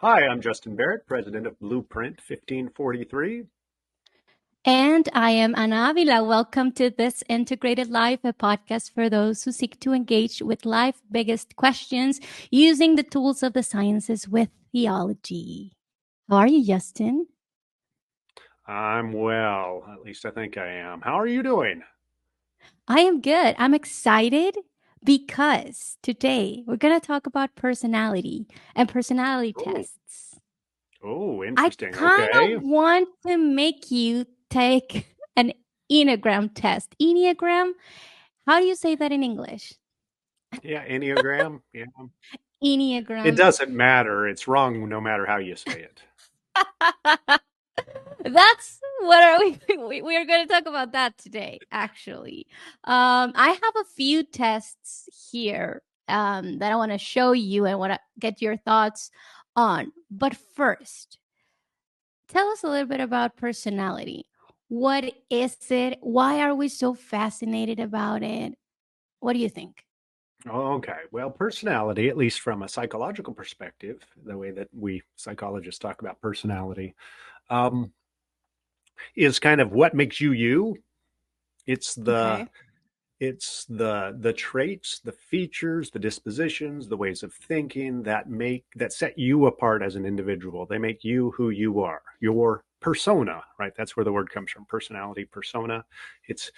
Hi, I'm Justin Barrett, president of Blueprint 1543. And I am Ana Avila. Welcome to this Integrated Life, a podcast for those who seek to engage with life's biggest questions using the tools of the sciences with theology. How are you, Justin? I'm well, at least I think I am. How are you doing? I am good. I'm excited because today we're going to talk about personality and personality Oh, tests. oh, I interesting. kind Okay. of want to make you take an Enneagram test. Enneagram, how do you say that in English? Yeah, Enneagram. Yeah. It Enneagram. doesn't matter. It's wrong no matter how you say it. That's what are we are going to talk about that today actually. I have a few tests here that I want to show you and want to get your thoughts on. But first, tell us a little bit about personality. What is it? Why are we so fascinated about it? What do you think? Okay. Well, personality, at least from a psychological perspective, the way that we psychologists talk about personality, um, is kind of what makes you you. It's the Okay. it's the traits, the features, the dispositions, the ways of thinking that set you apart as an individual. They make you who you are, your persona, right? That's where the word comes from, personality, persona. It's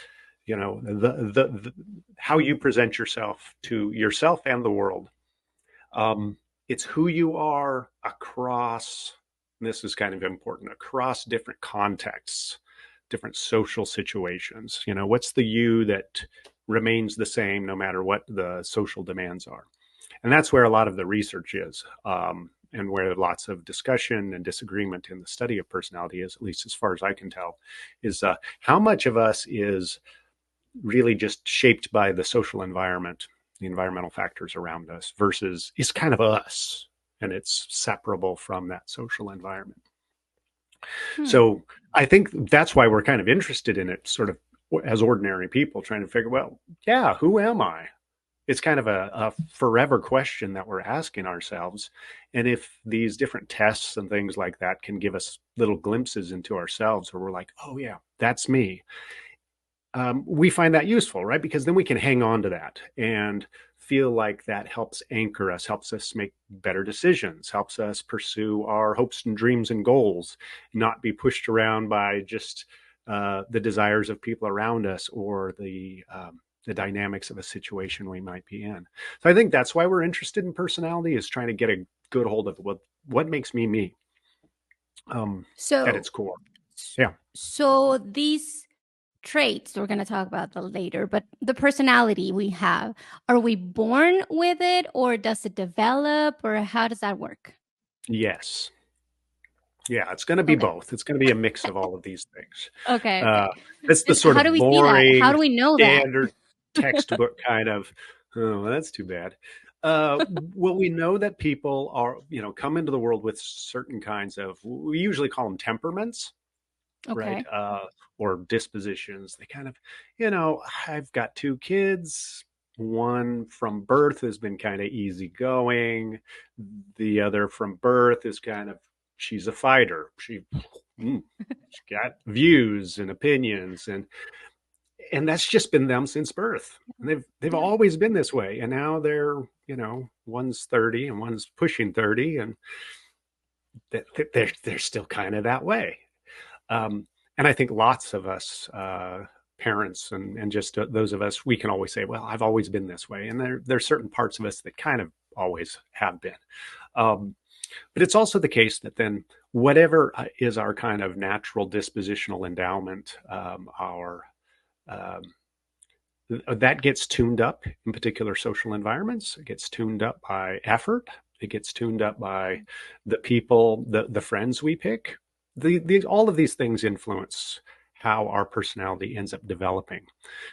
the how you present yourself to yourself and the world. It's who you are across, this is kind of important, across different contexts, different social situations. What's the you that remains the same no matter what the social demands are? And that's where a lot of the research is, and where lots of discussion and disagreement in the study of personality is, at least as far as I can tell, is how much of us is really just shaped by the social environment, the environmental factors around us, versus is kind of us and it's separable from that social environment. Hmm. So I think that's why we're kind of interested in it, sort of as ordinary people trying to figure, well, yeah, who am I? It's kind of a forever question that we're asking ourselves. And if these different tests and things like that can give us little glimpses into ourselves where we're like, oh, yeah, that's me, we find that useful, right? Because then we can hang on to that and feel like that helps anchor us, helps us make better decisions, helps us pursue our hopes and dreams and goals, not be pushed around by just the desires of people around us or the dynamics of a situation we might be in. So I think that's why we're interested in personality, is trying to get a good hold of what makes me me, at So its core. Yeah. so these traits we're going to talk about that later, but the personality we have, are we born with it or does it develop or how does that work? Yes. Yeah, it's going to be Okay. both. It's going to be a mix of all of these things. Okay, okay. Uh, it's the And sort how do of we see that? How boring, do we know that? standard textbook kind of, oh, well, that's too bad. Well, we know that people come into the world with certain kinds of, we usually call them temperaments, right? Okay. Or dispositions. They kind of, I've got two kids. One from birth has been kind of easygoing. The other from birth is kind of, she's a fighter. She's got views and opinions, and that's just been them since birth. And they've Yeah. always been this way. And now they're, one's 30 and one's pushing 30, and they're still kind of that way. Um, and I think lots of us, parents and just those of us, we can always say, well, I've always been this way. And there's certain parts of us that kind of always have been. Um, but it's also the case that then whatever is our kind of natural dispositional endowment, our um, that gets tuned up in particular social environments. It gets tuned up by effort. It gets tuned up by the people, the friends we pick. All of these things influence how our personality ends up developing.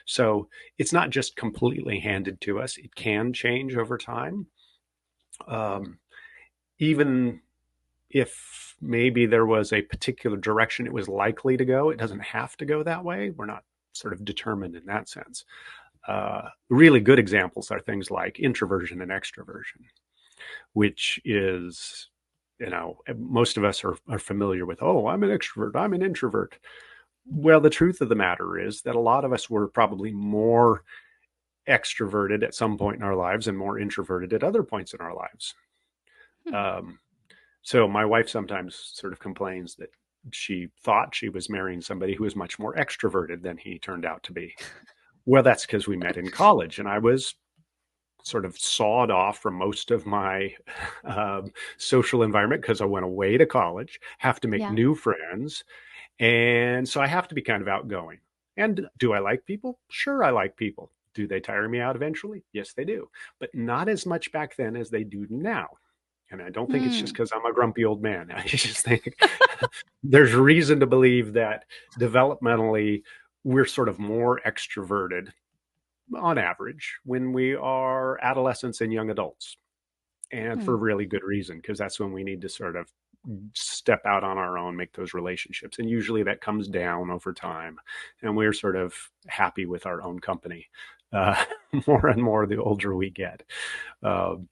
So it's not just completely handed to us. It can change over time. Um, Even if maybe there was a particular direction it was likely to go, it doesn't have to go that way. We're not sort of determined in that sense. Really good examples are things like introversion and extroversion, which is most of us are familiar with, oh, I'm an extrovert, I'm an introvert. Well, the truth of the matter is that a lot of us were probably more extroverted at some point in our lives and more introverted at other points in our lives. Hmm. Um, so my wife sometimes sort of complains that she thought she was marrying somebody who was much more extroverted than he turned out to be. Well, that's because we met in college, and I was sort of sawed off from most of my social environment because I went away to college, have to make Yeah. new friends. And so I have to be kind of outgoing. And do I like people? Sure, I like people. Do they tire me out eventually? Yes, they do. But not as much back then as they do now. And I don't think it's just Hmm. because I'm a grumpy old man. I just think there's reason to believe that developmentally we're sort of more extroverted on average when we are adolescents and young adults, and Hmm. for really good reason, because that's when we need to sort of step out on our own, make those relationships. And usually that comes down over time. And we're sort of happy with our own company uh, more and more the older we get. Um,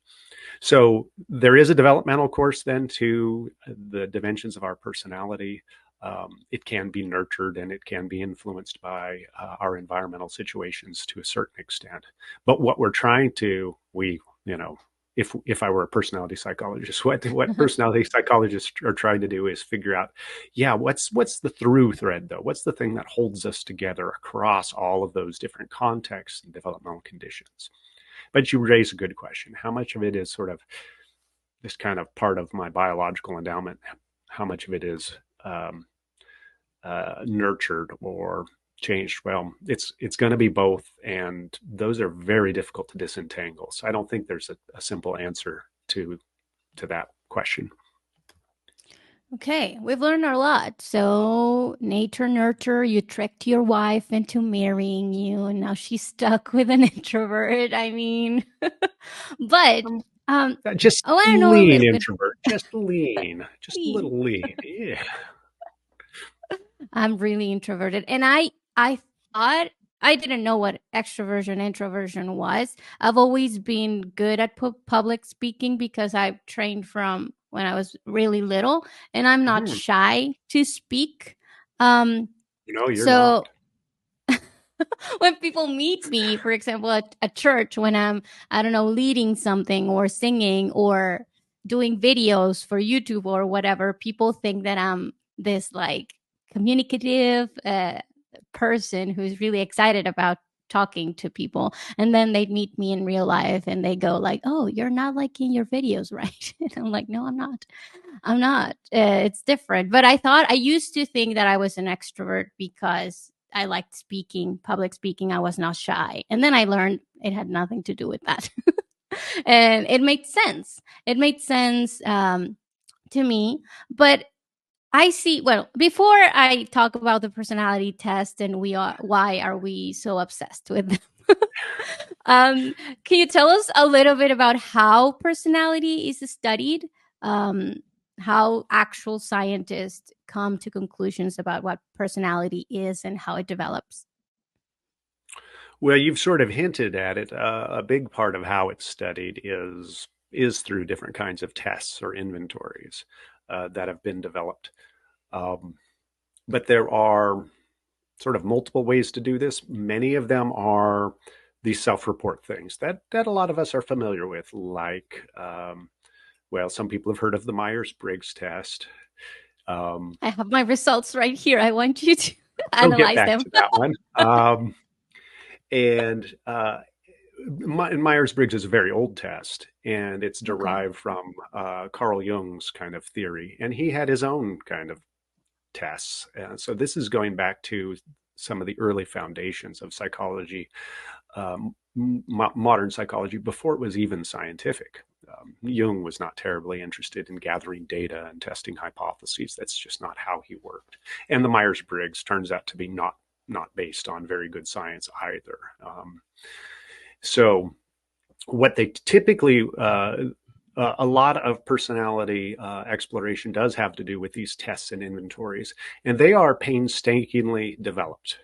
so there is a developmental course then to the dimensions of our personality. It can be nurtured and it can be influenced by our environmental situations to a certain extent. But what we're trying to, if I were a personality psychologist, what personality psychologists are trying to do is figure out, yeah, what's the through thread though? What's the thing that holds us together across all of those different contexts and developmental conditions? But you raise a good question. How much of it is sort of this kind of part of my biological endowment? How much of it is nurtured or changed? Well, it's going to be both, and those are very difficult to disentangle. So I don't think there's a simple answer to that question. Okay, we've learned a lot. So, nature nurture, you tricked your wife into marrying you, and now she's stuck with an introvert. I mean, but Um, um, just I want to know a lean little bit. introvert, just a little lean. Yeah. I'm really introverted, and I thought I didn't know what extroversion introversion was. I've always been good at public speaking because I've trained from when I was really little, and I'm not Mm-hmm. shy to speak. Um, You're so not. when people meet me, for example, at a church, when I'm, I don't know, leading something or singing or doing videos for YouTube or whatever, people think that I'm this like communicative person who's really excited about talking to people. And then they meet me in real life and they go like, "Oh, you're not like in your videos, right?" And I'm like, "No, I'm not. I'm not. It's different." But I thought I used to think that I was an extrovert because I liked speaking, public speaking. I was not shy. And then I learned it had nothing to do with that. And it made sense. It made sense to me. But I see, well, before I talk about the personality test and why are we so obsessed with them? um, can you tell us a little bit about how personality is studied? Um, how actual scientists come to conclusions about what personality is and how it develops? Well, you've sort of hinted at it. A big part of how it's studied is through different kinds of tests or inventories that have been developed. Um, but there are sort of multiple ways to do this. Many of them are these self-report things that a lot of us are familiar with, like well, some people have heard of the Myers-Briggs test. Um, I have my results right here. I want you to we'll get analyze back them. to that one. And Myers-Briggs is a very old test, and it's Okay. derived from Carl Jung's kind of theory, and he had his own kind of tests. So this is going back to some of the early foundations of psychology, modern psychology, before it was even scientific. Jung was not terribly interested in gathering data and testing hypotheses. That's just not how he worked. And the Myers-Briggs turns out to be not based on very good science either. So what they typically a lot of personality exploration does have to do with these tests and inventories, and they are painstakingly developed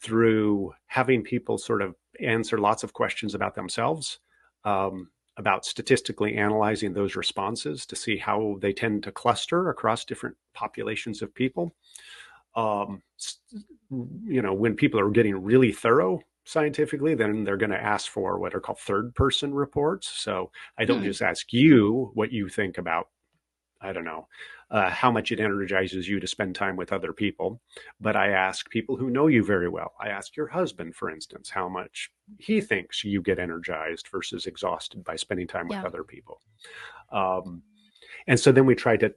through having people sort of answer lots of questions about themselves, about statistically analyzing those responses to see how they tend to cluster across different populations of people. Um, when people are getting really thorough scientifically, then they're going to ask for what are called third person reports. So I don't Hmm. just ask you what you think about, I don't know, how much it energizes you to spend time with other people, but I ask people who know you very well. I ask your husband, for instance, how much he thinks you get energized versus exhausted by spending time with Yeah. other people. Um, and so then we try to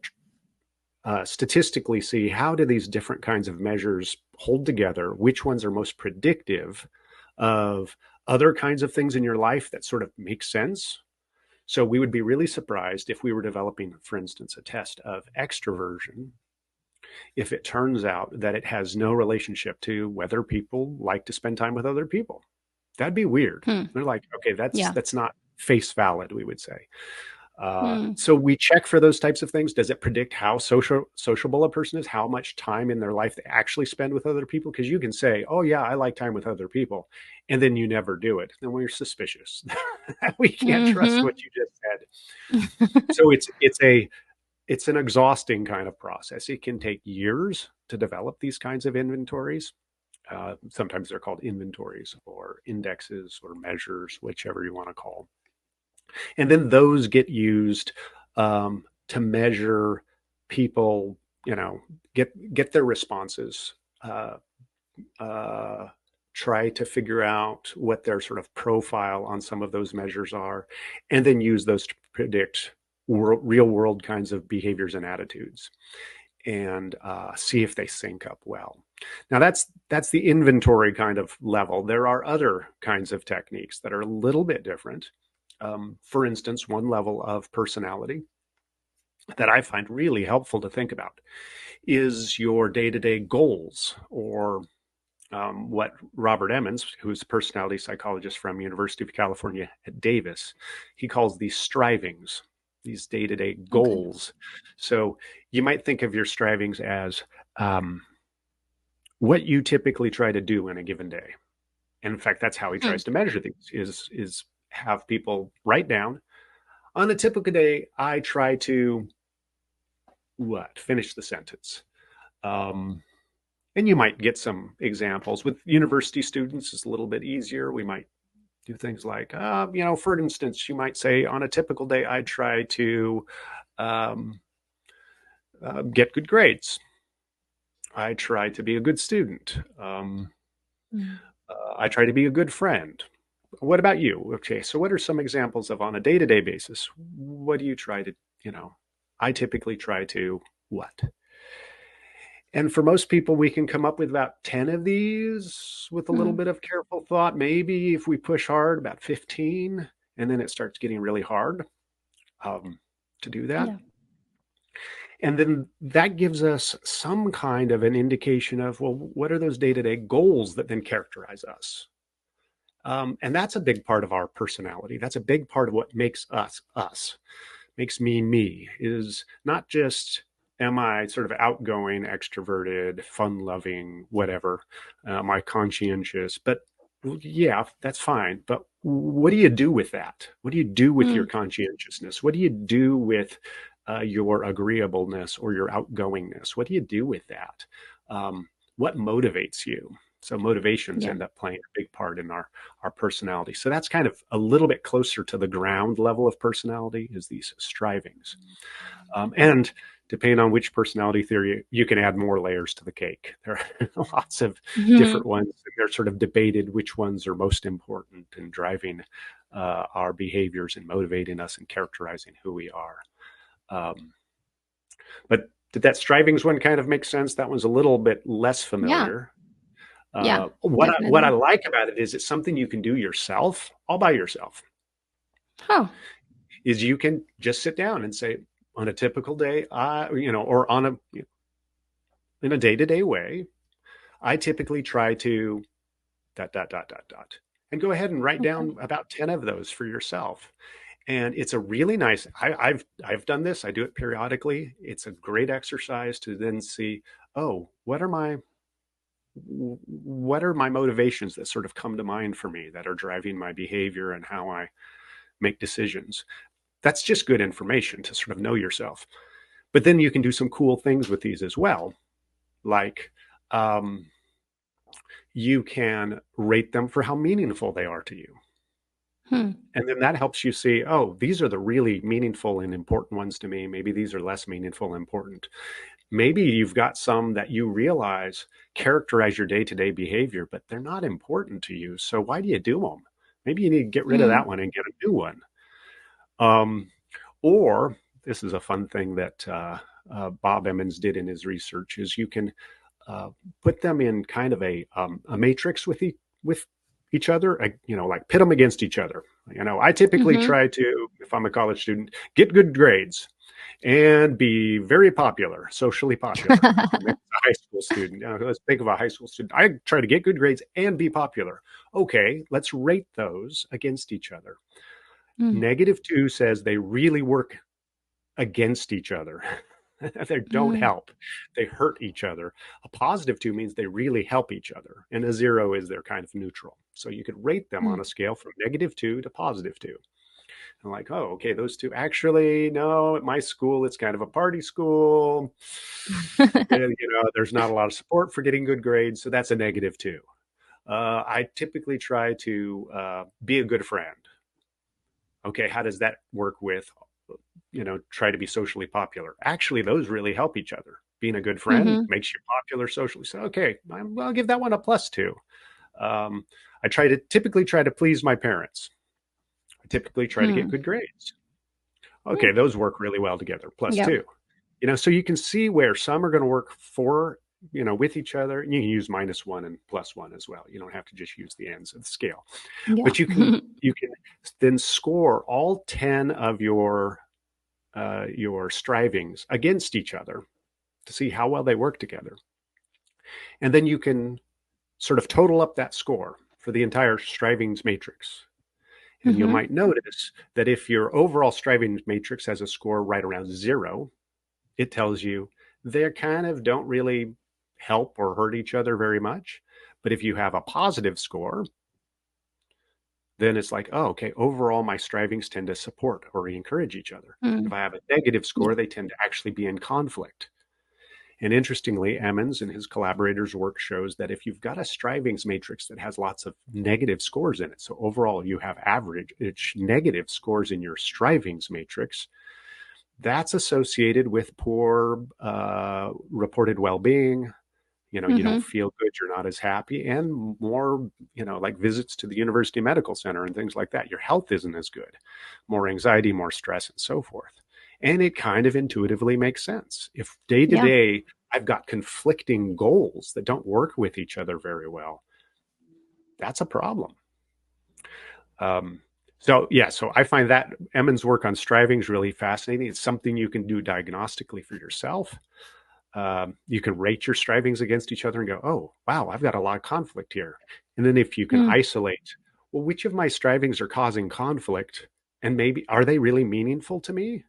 statistically see how do these different kinds of measures hold together, which ones are most predictive of other kinds of things in your life that sort of make sense. So we would be really surprised if we were developing, for instance, a test of extroversion, if it turns out that it has no relationship to whether people like to spend time with other people. That'd be weird. Hmm. They're like, okay, that's Yeah. that's not face valid, we would say. Hmm. So we check for those types of things. Does it predict how sociable a person is? How much time in their life they actually spend with other people? Because you can say, "Oh yeah, I like time with other people," and then you never do it. Then we're suspicious. We can't trust Hmm. what you just said. So it's an exhausting kind of process. It can take years to develop these kinds of inventories. Sometimes they're called inventories or indexes or measures, whichever you want to call. And then those get used to measure people, get their responses, uh, uh, try to figure out what their sort of profile on some of those measures are, and then use those to predict real world kinds of behaviors and attitudes, and see if they sync up well. Now that's the inventory kind of level. There are other kinds of techniques that are a little bit different. For instance, one level of personality that I find really helpful to think about is your day-to-day goals, or what Robert Emmons, who's a personality psychologist from University of California at Davis, he calls these strivings, these day-to-day Okay. goals. So you might think of your strivings as what you typically try to do in a given day. And in fact, that's how he Hmm. tries to measure these, is have people write down, on a typical day, I try to finish the sentence. Um, and you might get some examples with university students. It's a little bit easier. We might do things like, for instance, you might say, on a typical day, I try to um, get good grades. I try to be a good student. Hmm. I try to be a good friend. What about you? Okay, so what are some examples of, on a day-to-day basis? What do you try to, you know, I typically try to what? And for most people, we can come up with about 10 of these with a little Hmm. bit of careful thought. Maybe if we push hard, about 15, and then it starts getting really hard to do that. Yeah. And then that gives us some kind of an indication of, well, what are those day to day goals that then characterize us? And that's a big part of our personality. That's a big part of what makes us us, makes me, is not just am I sort of outgoing, extroverted, fun loving, whatever, am I conscientious, but yeah, that's fine. But what do you do with that? What do you do with Hmm. your conscientiousness? What do you do with your agreeableness or your outgoingness? What do you do with that? What motivates you? So motivations Yeah. end up playing a big part in our personality. So that's kind of a little bit closer to the ground level of personality, is these strivings. And depending on which personality theory, you can add more layers to the cake. There are lots of Hmm. different ones. They're sort of debated which ones are most important in driving our behaviors and motivating us and characterizing who we are. Um, but did that strivings one kind of make sense? That one's a little bit less Yeah. familiar. Yeah. What I Definitely. like about it is it's something you can do yourself, all by yourself. Huh. Is you can just sit down and say, on a typical day, or on a in a day to day way, I typically try to dot dot dot dot dot, and go ahead and write Okay. down about 10 of those for yourself. And it's a really nice. I've done this. I do it periodically. It's a great exercise to then see, oh, what are my motivations that sort of come to mind for me that are driving my behavior and how I make decisions. That's just good information to sort of know yourself. But then you can do some cool things with these as well. Like you can rate them for how meaningful they are to you. Hmm. And then that helps you see, oh, these are the really meaningful and important ones to me. Maybe these are less meaningful and important. Maybe you've got some that you realize characterize your day-to-day behavior, but they're not important to you. So why do you do them? Maybe you need to get rid of Hmm. that one and get a new one. Um, or this is a fun thing that Bob Emmons did in his research is you can uh, put them in kind of a matrix with each other, like pit them against each other. I typically Mm-hmm. try to, if I'm a college student, get good grades and be very popular, socially popular. Maybe it's a high school student. Let's think of a high school student. I try to get good grades and be popular. Okay, let's rate those against each other. Mm. -2 says they really work against each other. They don't Mm. help. They hurt each other. A +2 means they really help each other. And a 0 is they're kind of neutral. So you could rate them on Mm. a scale from -2 to +2. And like, oh, okay, those two actually, no, at my school, it's kind of a party school. And, there's not a lot of support for getting good grades. So that's a -2. I typically try to be a good friend. Okay, how does that work with try to be socially popular? Actually, those really help each other. Being a good friend Mm-hmm. makes you popular socially. So, okay, I'll give that one a +2. I typically try to please my parents. I typically try to get Hmm. good grades. Hmm. Okay, those work really well together. Plus Yeah. two. So you can see where some are going to work with each other. You can use -1 and +1 as well. You don't have to just use the ends of the scale. Yeah. But you can then score all 10 of your strivings against each other to see how well they work together. And then you can sort of total up that score for the entire strivings matrix. And you Mm-hmm. might notice that if your overall strivings matrix has a score right around 0, it tells you they kind of don't really help or hurt each other very much. But if you have a positive score, then it's like, oh, okay, overall, my strivings tend to support or encourage each other. If Mm. I have a negative Yeah. score, they tend to actually be in conflict. And interestingly, Emmons and his collaborators' work shows that if you've got a strivings matrix that has lots of negative scores in it, so overall you have average negative scores in your strivings matrix, that's associated with poor reported well-being. You don't Mm-hmm. feel good, you're not as happy, and more, like visits to the university medical center and things like that. Your health isn't as good, more anxiety, more stress, and so forth. And it kind of intuitively makes sense. If day to Yeah. day I've got conflicting goals that don't work with each other very well, that's a problem. Um, so I find that Emmons' work on striving is really fascinating. It's something you can do diagnostically for yourself. You can rate your strivings against each other and go, oh, wow, I've got a lot of conflict here. And then if you can Mm. isolate, well, which of my strivings are causing conflict? And maybe are they really meaningful to me?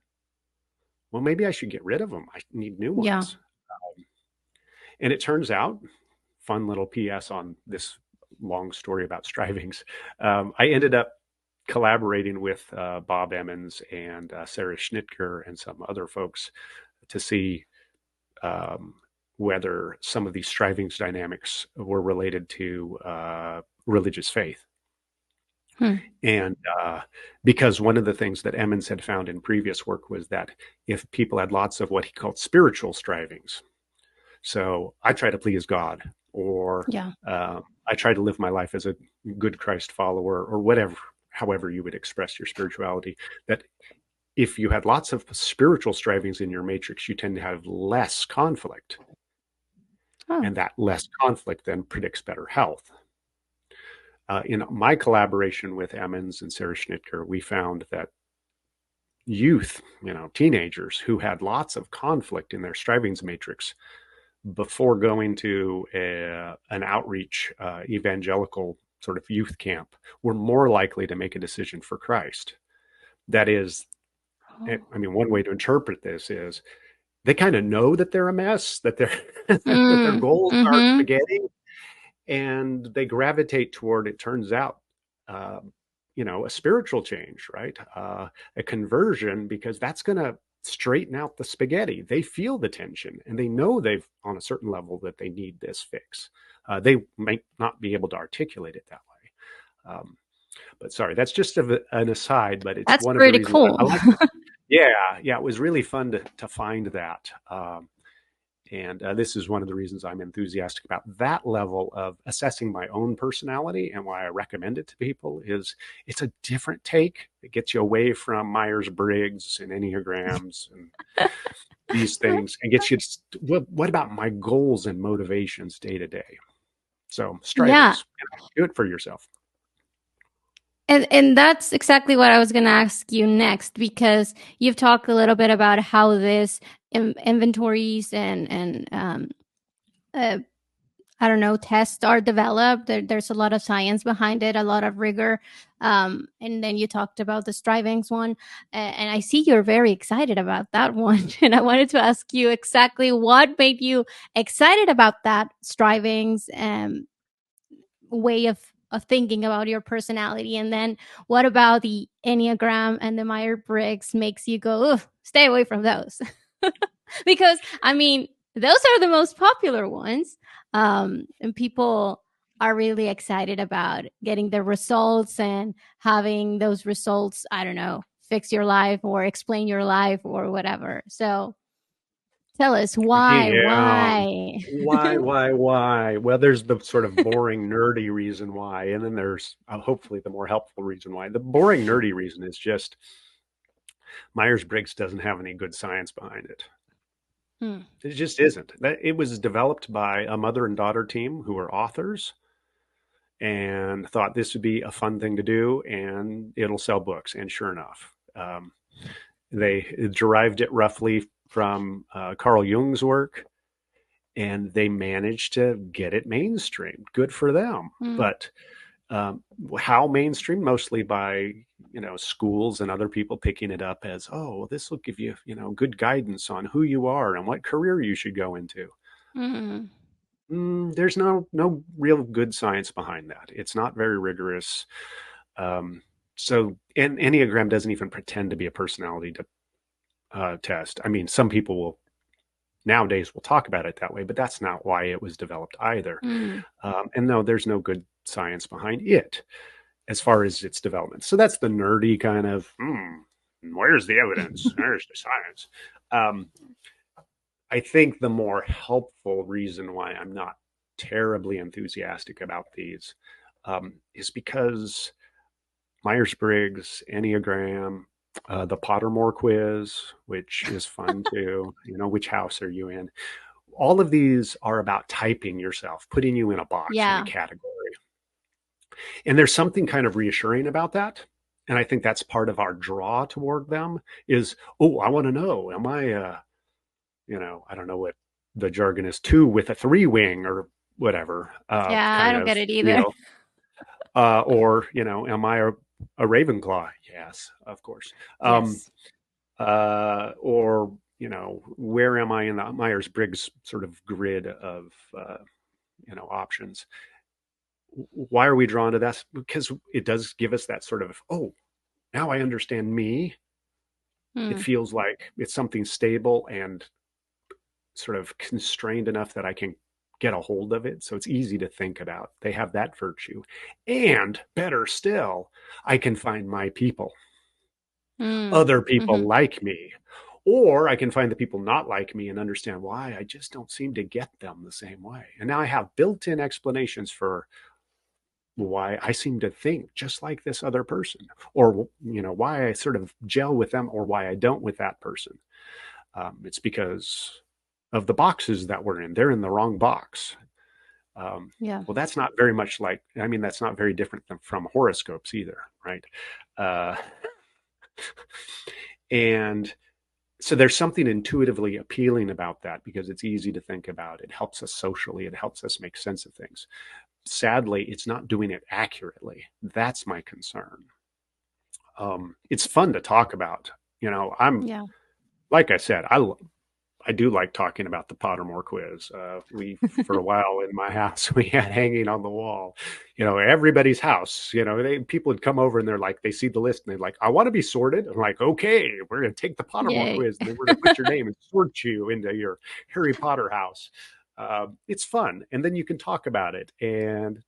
Well, maybe I should get rid of them. I need new Yeah. ones. And it turns out, fun little PS on this long story about strivings. I ended up collaborating with Bob Emmons and Sarah Schnitker and some other folks to see um, whether some of these strivings dynamics were related to religious faith. Hmm. And because one of the things that Emmons had found in previous work was that if people had lots of what he called spiritual strivings, so I try to please God, or Yeah. I try to live my life as a good Christ follower, or whatever, however you would express your spirituality, that if you had lots of spiritual strivings in your matrix, you tend to have less conflict. Oh. And that less conflict then predicts better health. In my collaboration with Emmons and Sarah Schnitker, we found that youth, teenagers who had lots of conflict in their strivings matrix before going to an outreach evangelical sort of youth camp were more likely to make a decision for Christ. That is, Oh. one way to interpret this is they kind of know that they're a mess, that that their Mm. goals aren't Mm-hmm. spaghetti, and they gravitate toward, it turns out, uh, a spiritual change, right? A conversion, because that's going to straighten out the spaghetti. They feel the tension and they know they've, on a certain level, that they need this fix. They might not be able to articulate it that way. But sorry, that's just an aside, but it's That's one of the pretty reasons I cool. like it. Yeah, yeah, it was really fun to find that. And this is one of the reasons I'm enthusiastic about that level of assessing my own personality, and why I recommend it to people is it's a different take. It gets you away from Myers-Briggs and Enneagrams and these things, and gets you to, what about my goals and motivations day to day? So Yeah. strivings, do it for yourself. And that's exactly what I was going to ask you next, because you've talked a little bit about how this inventories and uh, I don't know, tests are developed. There's a lot of science behind it, a lot of rigor. And then you talked about the strivings one, and I see you're very excited about that one. And I wanted to ask you exactly what made you excited about that strivings way of thinking about your personality. And then what about the Enneagram and the Myers-Briggs makes you go, stay away from those? Because I mean, those are the most popular ones. And people are really excited about getting the results and having those results, I don't know, fix your life or explain your life or whatever. So tell us why, Yeah. why? Why? Well, there's the sort of boring, nerdy reason why, and then there's hopefully the more helpful reason why. The boring, nerdy reason is just Myers-Briggs doesn't have any good science behind it. Hmm. It just isn't. It was developed by a mother and daughter team who are authors and thought this would be a fun thing to do and it'll sell books. And sure enough, they derived it roughly from Carl Jung's work, and they managed to get it mainstream. Good for them. Hmm. But how mainstream? Mostly by schools and other people picking it up as, oh, well, this will give you good guidance on who you are and what career you should go into. Hmm. There's no real good science behind that. It's not very rigorous. Um, and Enneagram doesn't even pretend to be a personality test. I mean, some people will nowadays will talk about it that way, but that's not why it was developed either. Hmm. And no, there's no good science behind it as far as its development. So that's the nerdy kind of, where's the evidence? Where's the science? Um, I think the more helpful reason why I'm not terribly enthusiastic about these is because Myers-Briggs, Enneagram, the Pottermore quiz, which is fun too. Which house are you in? All of these are about typing yourself, putting you in a box, in a Yeah. category. And there's something kind of reassuring about that. And I think that's part of our draw toward them is, oh, I want to know, am I, I don't know what the jargon is, two with a three wing or whatever, Yeah, I kind don't get of it either. or, am I a Ravenclaw? Yes, of course. Yes. Or, where am I in the Myers-Briggs sort of grid of, options? Why are we drawn to that? Because it does give us that sort of, oh, now I understand me. It Hmm. feels like it's something stable and sort of constrained enough that I can get a hold of it. So it's easy to think about. They have that virtue. And better still, I can find my people, Hmm. other people Hmm. like me. Or I can find the people not like me and understand why I just don't seem to get them the same way. And now I have built in explanations for why I seem to think just like this other person, or why I sort of gel with them, or why I don't with that person. It's because of the boxes that we're in. They're in the wrong box. Yeah. Well, that's not very much like. I mean, that's not very different from horoscopes either, right? Uh, and so there's something intuitively appealing about that because it's easy to think about. It helps us socially. It helps us make sense of things. Sadly, it's not doing it accurately. That's my concern. It's fun to talk about. I'm Yeah. like I said, I do like talking about the Pottermore quiz. We, for a while in my house, we had hanging on the wall, everybody's house, people would come over and they're like, they see the list and they're like, I want to be sorted. I'm like, okay, we're going to take the Pottermore Yay. quiz and then we're going to put your name and sort you into your Harry Potter house. It's fun. And then you can talk about it. And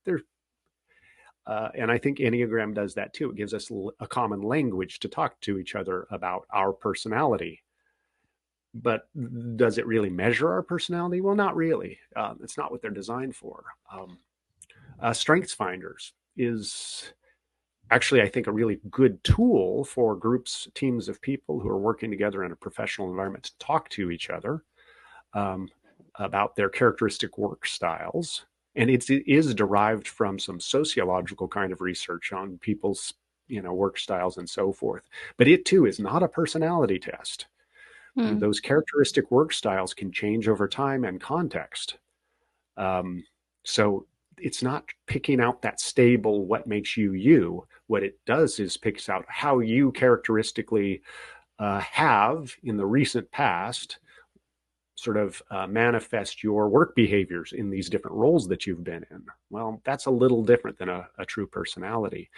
I think Enneagram does that too. It gives us a common language to talk to each other about our personality. But does it really measure our personality? Well, not really. It's not what they're designed for. Strengths finders is actually, I think, a really good tool for groups, teams of people who are working together in a professional environment to talk to each other um, about their characteristic work styles. And it is derived from some sociological kind of research on people's, work styles and so forth. But it too is not a personality test. Hmm. Those characteristic work styles can change over time and context. So it's not picking out that stable, what makes you you. What it does is picks out how you characteristically have in the recent past sort of manifest your work behaviors in these different roles that you've been in. Well, that's a little different than a true personality.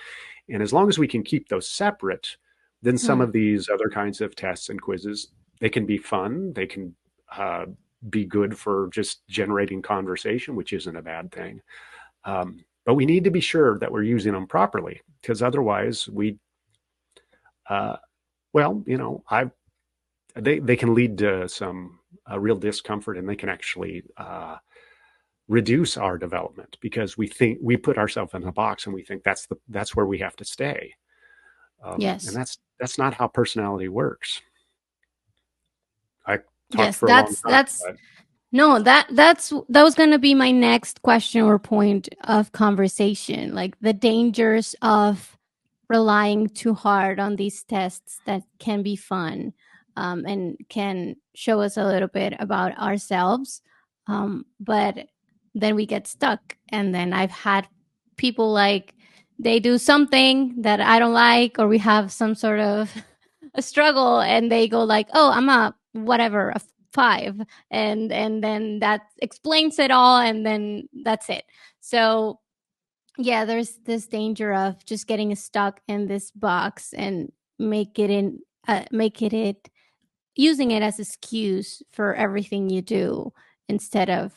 And as long as we can keep those separate, then some Hmm. of these other kinds of tests and quizzes, they can be fun. They can be good for just generating conversation, which isn't a bad thing. But we need to be sure that we're using them properly, because otherwise uh, well, they can lead to some real discomfort, and they can actually reduce our development because we put ourselves in a box and we think that's where we have to stay. And Yes. that's not how personality works. I talked Yes, for a long time, that's but no, that was going to be my next question or point of conversation, like the dangers of relying too hard on these tests that can be fun, and can show us a little bit about ourselves, but then we get stuck. And then I've had people like they do something that I don't like, or we have some sort of a struggle, and they go like, "Oh, I'm a whatever, a five," and then that explains it all, and then that's it. So yeah, there's this danger of just getting stuck in this box and make it using it as excuse for everything you do, instead of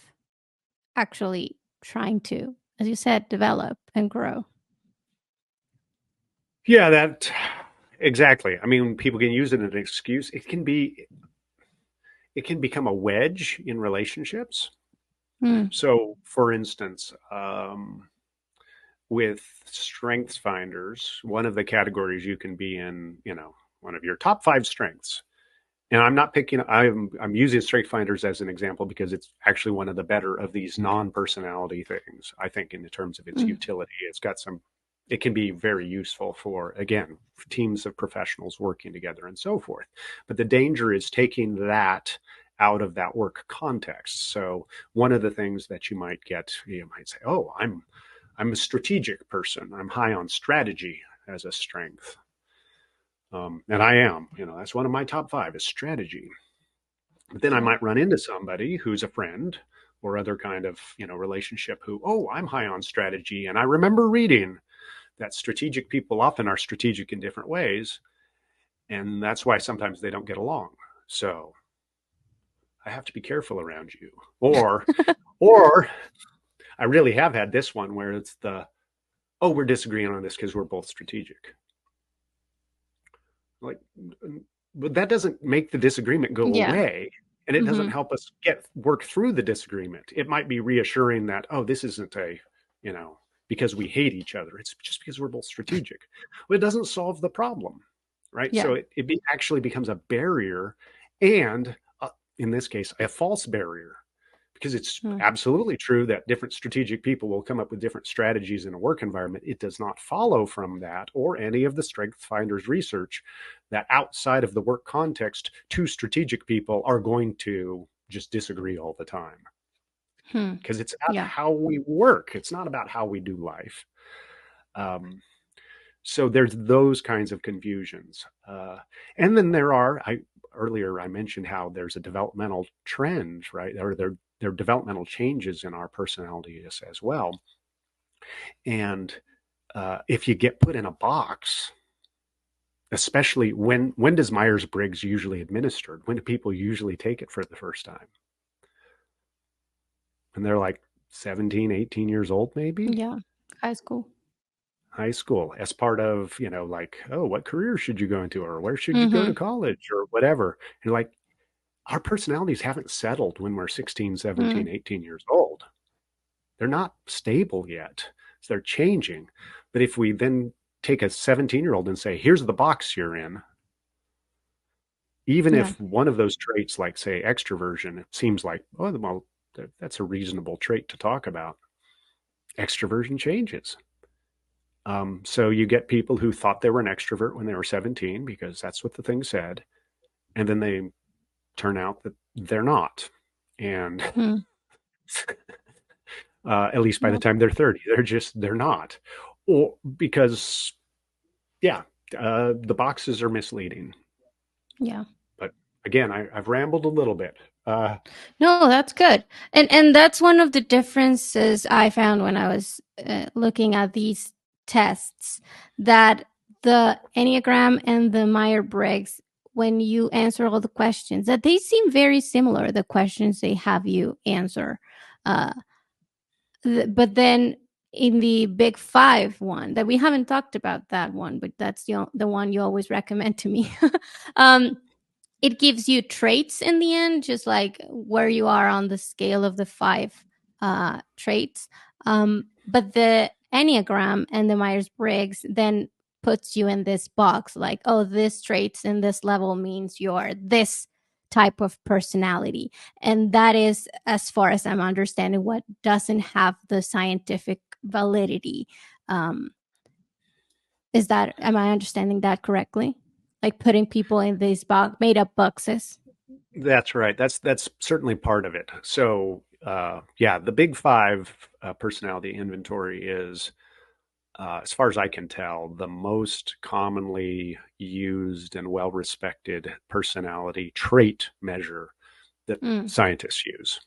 actually trying to, as you said, develop and grow. yeah, that exactly. I mean, people can use it as an excuse. It can become a wedge in relationships. Hmm. So, for instance, with strengths finders, one of the categories you can be in, one of your top 5 strengths. And I'm not picking. I'm using strength finders as an example because it's actually one of the better of these non-personality things. I think in terms of its Hmm. utility, it's got some. It can be very useful for again teams of professionals working together and so forth. But the danger is taking that out of that work context. So one of the things that you might say, oh, I'm a strategic person. I'm high on strategy as a strength. And I am, that's one of my top 5 is strategy. But then I Okay. might run into somebody who's a friend or other kind of, relationship who, oh, I'm high on strategy. And I remember reading that strategic people often are strategic in different ways. And that's why sometimes they don't get along. So I have to be careful around you. Or I really have had this one where it's oh, we're disagreeing on this because we're both strategic. Like, but that doesn't make the disagreement go Yeah. away, and it doesn't Hmm. help us work through the disagreement. It might be reassuring that, oh, this isn't you know because we hate each other. It's just because we're both strategic. Well, it doesn't solve the problem, right? Yeah. So actually becomes a barrier, and in this case a false barrier, because it's Hmm. absolutely true that different strategic people will come up with different strategies in a work environment. It does not follow from that or any of the strength finders research that outside of the work context, 2 strategic people are going to just disagree all the time, Hmm. because it's about Yeah. how we work. It's not about how we do life. Um, so there's those kinds of confusions. And then there are, I earlier I mentioned how there's a developmental trend, right? Or there are developmental changes in our personality as well. And if you get put in a box, especially when does Myers-Briggs usually administered? When do people usually take it for the first time? And they're like 17, 18 years old, maybe Yeah. High school. high school, as part of, like, oh, what career should you go into, or where should you go to Mm-hmm. college, or whatever. And like, our personalities haven't settled when we're 16, 17, Mm. 18 years old. They're not stable yet. So they're changing. But if we then take a 17-year-old and say, here's the box you're in, even Yeah. if one of those traits, like say extroversion, it seems like, oh, well, that's a reasonable trait to talk about. Extroversion changes. So you get people who thought they were an extrovert when they were 17 because that's what the thing said, and then they turn out that they're not. And Mm. at least by the Yeah. time they're 30, they're not. Or because, yeah, the boxes are misleading. Yeah. But again, I've rambled a little bit. No, that's good. And that's one of the differences I found when I was looking at these tests, that the Enneagram and the Myers-Briggs, when you answer all the questions, that they seem very similar, the questions they have you answer. Uh, but then in the Big Five one, that we haven't talked about that one, but that's the one you always recommend to me. um, it gives you traits in the end, just like where you are on the scale of the five traits. But the Enneagram and the Myers-Briggs then puts you in this box, like, oh, this traits in this level means you're this type of personality. And that is, as far as I'm understanding, what doesn't have the scientific validity. Um, am I understanding that correctly? Like putting people in these made up boxes. That's right. That's certainly part of it. So, yeah, the Big Five personality inventory is, as far as I can tell, the most commonly used and well respected personality trait measure that Mm, scientists use.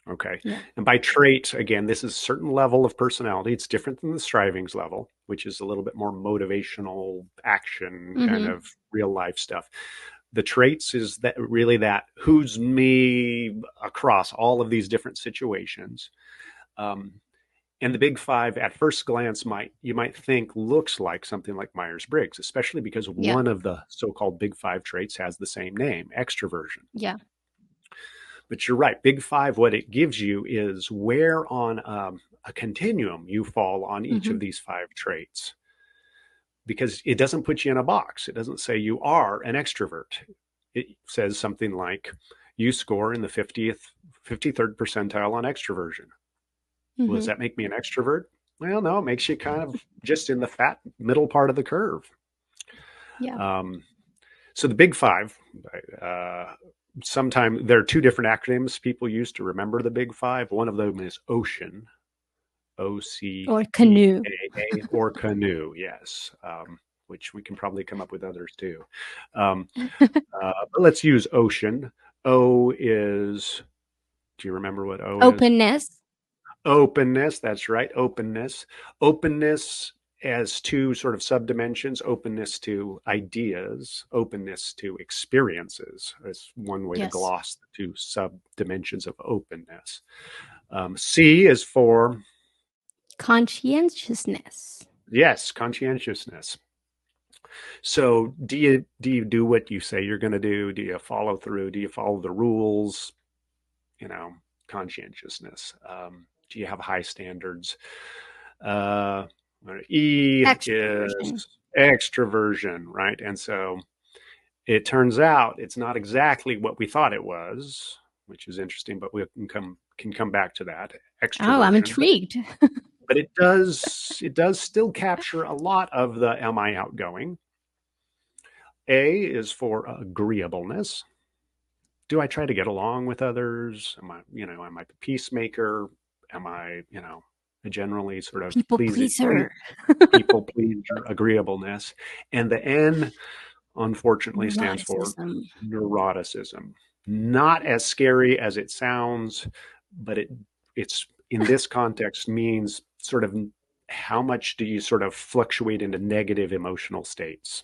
Okay. yeah. And by trait, again, this is a certain level of personality. It's different than the strivings level, which is a little bit more motivational action kind Mm-hmm. of real life stuff. The traits is that really that who's me across all of these different situations. Um, and the Big Five, at first glance, you might think looks like something like Myers-Briggs, especially because Yeah. one of the so-called Big Five traits has the same name, extroversion. Yeah. But you're right, Big Five, what it gives you is where on a continuum you fall on each Mm-hmm. of these five traits, because it doesn't put you in a box. It doesn't say you are an extrovert. It says something like you score in the 53rd percentile on extroversion. Well, does Mm-hmm. that make me an extrovert? Well, no, it makes you kind of just in the fat middle part of the curve. Yeah. Um, so the Big Five, uh, sometimes there are two different acronyms people use to remember the Big Five. One of them is OCEAN, O C Or E canoe. A A, or canoe, yes, which we can probably come up with others too. Um, but let's use ocean. O is, do you remember what O is? Openness. Openness, that's right, openness. Openness as two sort of subdimensions: openness to ideas, openness to experiences. Is one way to Yes. gloss the two subdimensions of openness. C is for, Conscientiousness. yes, conscientiousness. So do you do what you say you're going to do? Do you follow through? Do you follow the rules? You know, conscientiousness. Do you have high standards? Uh, e Extroversion. is extroversion, right? And so it turns out it's not exactly what we thought it was, which is interesting, but we can come back to that Oh, I'm extroversion. intrigued. But it does still capture a lot of the am I outgoing. A is for agreeableness. Do I try to get along with others? Am I a peacemaker? Am I, a generally sort of People pleaser. people pleaser, agreeableness? And the N, unfortunately stands for Neuroticism. neuroticism. Not as scary as it sounds, but it's in this context means sort of how much do you sort of fluctuate into negative emotional states.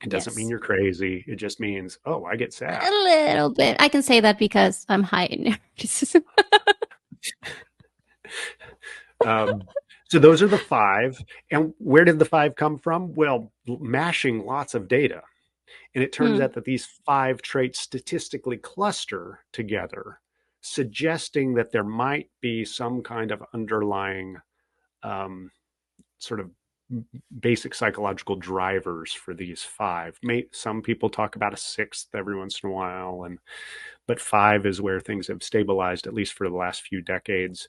It doesn't mean Yes. you're crazy. It just means, oh, I get A sad. little bit. I can say that because I'm high in neuroticism. Um, so those are the five. And where did the five come from? Well, mashing lots of data. And it turns Hmm. out that these five traits statistically cluster together, suggesting that there might be some kind of underlying um, sort of basic psychological drivers for these five. Some people talk about a sixth every once in a while, but five is where things have stabilized, at least for the last few decades.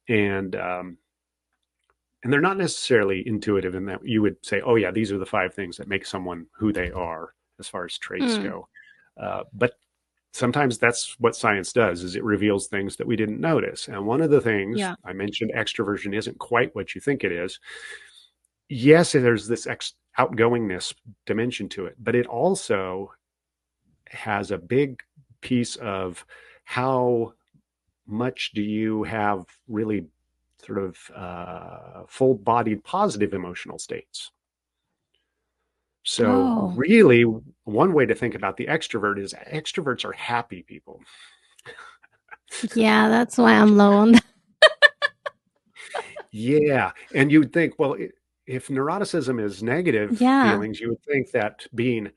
And and they're not necessarily intuitive in that you would say, oh yeah, these are the five things that make someone who they are as far as traits Hmm. go. But sometimes that's what science does, is it reveals things that we didn't notice. And one of the things Yeah. I mentioned, extroversion isn't quite what you think it is. Yes, there's this outgoingness dimension to it, but it also has a big piece of how much do you have really sort of full-bodied positive emotional states. So Oh, really, one way to think about the extrovert is extroverts are happy people. yeah. That's why I'm low on that. Yeah. And you would think, well, if neuroticism is negative Yeah. feelings, you would think that being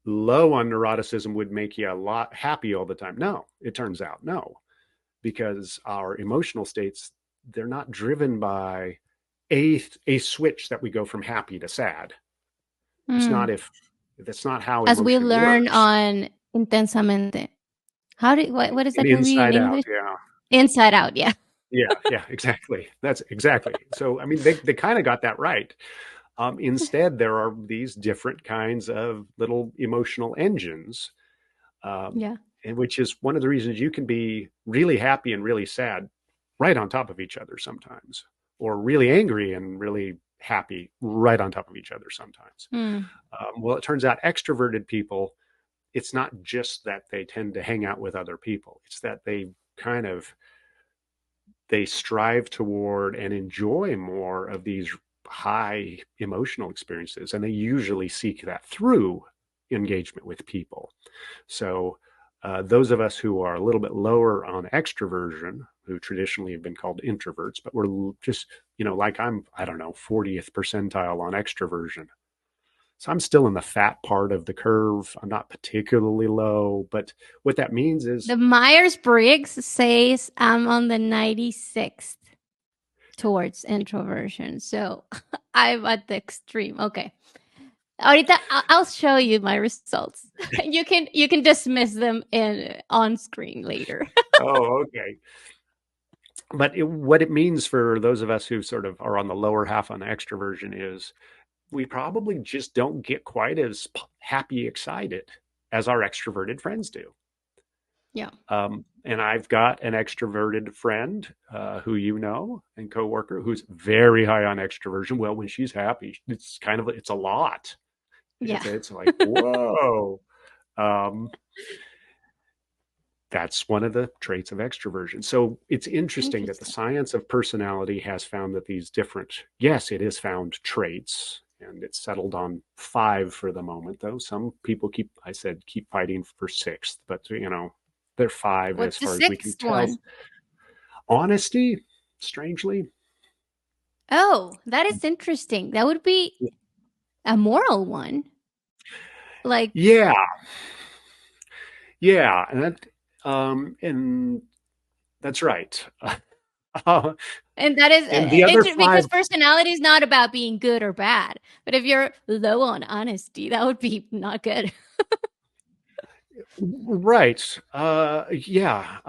low on neuroticism would make you a lot happy all the time. No, it turns out no, because our emotional states, they're not driven by a switch that we go from happy to sad. It's Hmm. not if that's not how As we emotion learn works. on Intensamente. What is And that movie in inside out, English? yeah. Inside Out. Yeah. Yeah, exactly. That's exactly. So, I mean, they kind of got that right. Instead, there are these different kinds of little emotional engines, um, Yeah. and which is one of the reasons you can be really happy and really sad right on top of each other sometimes, or really angry and really happy right on top of each other sometimes. Hmm. Well, it turns out extroverted people, it's not just that they tend to hang out with other people, it's that kind of they strive toward and enjoy more of these high emotional experiences, and they usually seek that through engagement with people. So those of us who are a little bit lower on extroversion, who traditionally have been called introverts, but we're just, like I don't know, 40th percentile on extroversion. So I'm still in the fat part of the curve. I'm not particularly low, but what that means is, The Myers-Briggs says I'm on the 96th towards introversion. So I'm at the extreme. Okay. Ahorita I'll show you my results. You can dismiss them in on screen later. oh, okay. But what it means for those of us who sort of are on the lower half on the extroversion is we probably just don't get quite as happy, excited as our extroverted friends do. Yeah. And I've got an extroverted friend who and coworker who's very high on extroversion. Well, when she's happy, it's a lot. Yeah. It's like whoa. Um, that's one of the traits of extroversion. So it's interesting that the Interesting. science of personality has found that these different, yes, it has found traits, and it's settled on five for the moment, though. Some people keep fighting for sixth, but they're five as What's the far as we can sixth tell. one? Honesty, strangely. Oh, that is interesting. That would be a moral one. Like, Yeah, yeah, and that's right. Uh, and that is and the other because five. personality is not about being good or bad. But if you're low on honesty, that would be not good. Right. Yeah.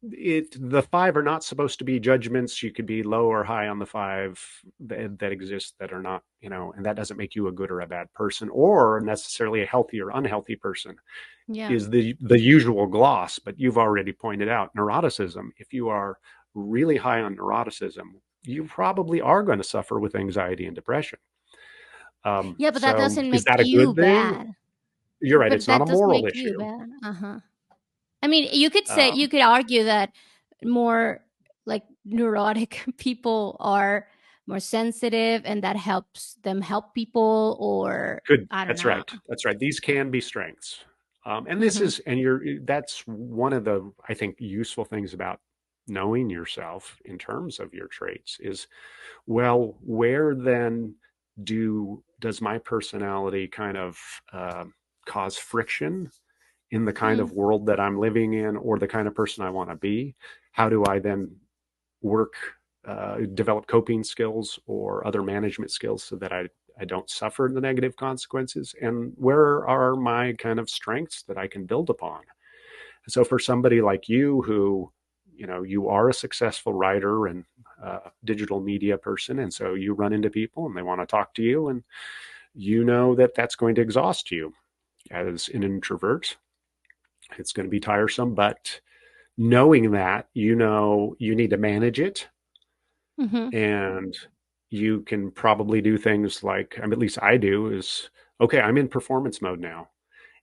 The five are not supposed to be judgments. You could be low or high on the five that exist that are not, and that doesn't make you a good or a bad person or necessarily a healthy or unhealthy person Yeah. is the usual gloss. But you've already pointed out neuroticism. If you are really high on neuroticism, you probably are going to suffer with anxiety and depression. Yeah, but that So doesn't is make that a you good thing? bad. You're right. But It's not that a doesn't moral make you issue. bad. Uh-huh. I mean, you could say, you Um, could argue that more like neurotic people are more sensitive and that helps them help people, or Good. I don't That's know. right. That's right. These can be strengths. And this Mhm. is, that's one of the, I think, useful things about knowing yourself in terms of your traits is, well, where then does my personality kind of uh, cause friction in the kind of Mm. world that I'm living in or the kind of person I want to be? How do I then work, develop coping skills or other management skills so that I don't suffer the negative consequences? And where are my kind of strengths that I can build upon? So for somebody like you who, you are a successful writer and digital media person, and so you run into people and they want to talk to you, and you know that that's going to exhaust you as an introvert. It's going to be tiresome, but knowing that, you need to manage it, Mhm. and you can probably do things like, at least I do, is okay, I'm in performance mode now.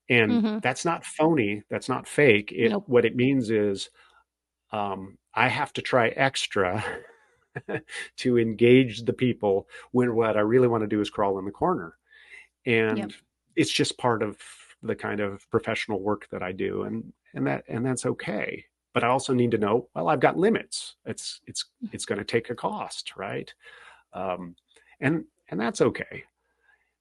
And Mhm. that's not phony, that's not fake. It Nope. What it means is I have to try extra to engage the people when what I really want to do is crawl in the corner. Yep. And it's just part of the kind of professional work that I do, and that's okay. But I also need to know, well, I've got limits. It's going to take a cost, right? Um, and that's okay.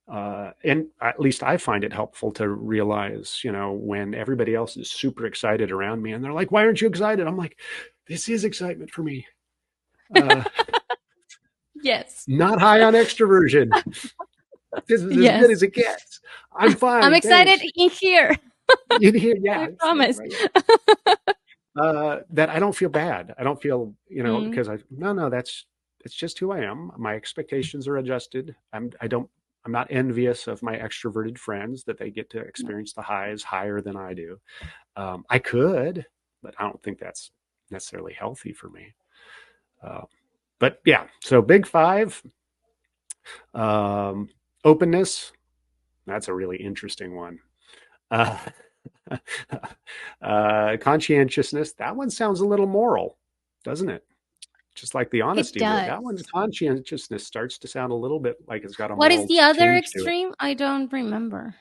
And at least I find it helpful to realize, when everybody else is super excited around me and they're like, "Why aren't you excited?" I'm like, "This is excitement for me." Uh, Yes. Not high on extroversion. This is as good Yes. as it gets. I'm I'm fine, excited thanks. in here. In here, I yeah, same, promise. right. That I don't feel bad. I don't feel, Mm. because no, it's just who I am. My expectations are adjusted. I'm not envious of my extroverted friends that they get to No. experience the highs higher than I do. I could, but I don't think that's necessarily healthy for me. Uh, but yeah, so big five, um, openness. That's a really interesting one. Uh, Conscientiousness. That one sounds a little moral, doesn't it? Just like the It honesty would. That one, does. conscientiousness, starts to sound a little bit like it's got a What is moral the other tinge to it. extreme? I don't remember.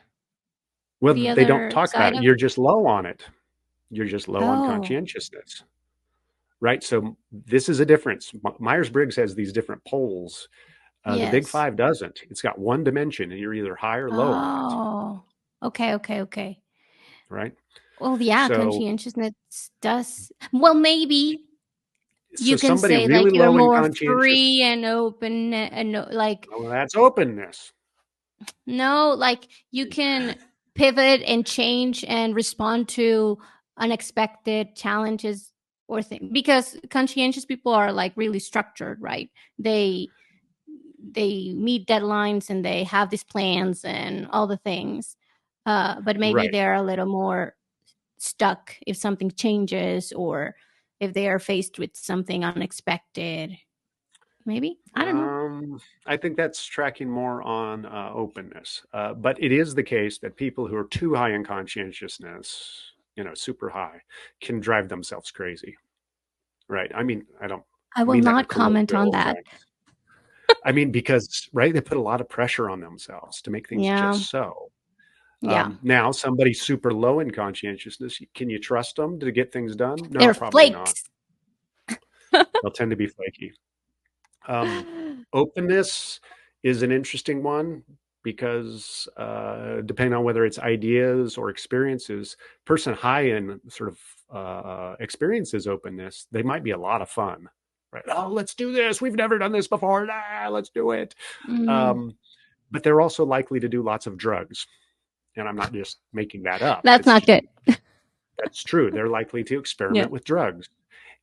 Well, The they don't other talk about side it. of You're just low on it. You're just low on Oh, conscientiousness, right? So this is a difference. Myers-Briggs has these different poles. The big yes. five doesn't. It's got one dimension, and you're either high or low on it, Oh. Okay, okay, okay. right? Well, yeah, So, conscientiousness does. Well, maybe so you can somebody say like really you're low in more conscientious, free and open and like well, that's openness. no, like you can pivot and change and respond to unexpected challenges or things, because conscientious people are like really structured, right? They meet deadlines and they have these plans and all the things. But maybe Right. they're a little more stuck if something changes, or if they are faced with something unexpected. Maybe, I don't know. I think that's tracking more on openness. But it is the case that people who are too high in conscientiousness, super high, can drive themselves crazy. Right. I don't I will mean that in a not comment on colloquial that. sense. Because, right, they put a lot of pressure on themselves to make things Yeah, just so. yeah. Now, somebody super low in conscientiousness, can you trust them to get things done? No, They're probably not. flakes. They'll tend to be flaky. Um, Openness is an interesting one because depending on whether it's ideas or experiences, person high in sort of experiences openness, they might be a lot of fun. Right? Oh, let's do this. We've never done this before. Let's do it. Mm, Um, but they're also likely to do lots of drugs. And I'm not just making that up. that's not good. That's true. They're likely to Yeah. experiment with drugs.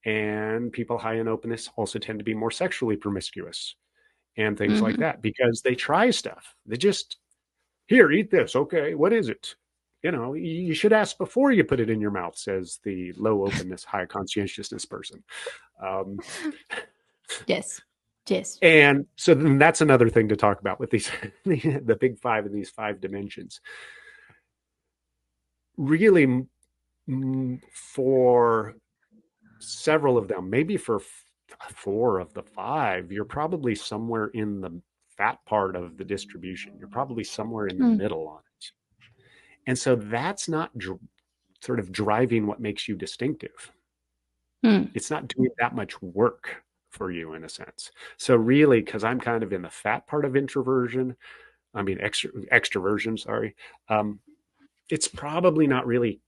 And people high in openness also tend to be more sexually promiscuous and things like Hmm. that because they try stuff. They just, here, eat this. Okay, what is it? You should ask before you put it in your mouth, says the low openness, high conscientiousness person. Um, Yes. Yes. And so then that's another thing to talk about with these the big five and these five dimensions. Really, for several of them, maybe for four of the five, you're probably somewhere in the fat part of the distribution. You're probably somewhere in the Mm. middle on it. And so that's not sort of driving what makes you distinctive. Mm. It's not doing that much work for you in a sense. So really, because I'm kind of in the fat part of introversion, I mean extroversion, sorry. It's probably not really.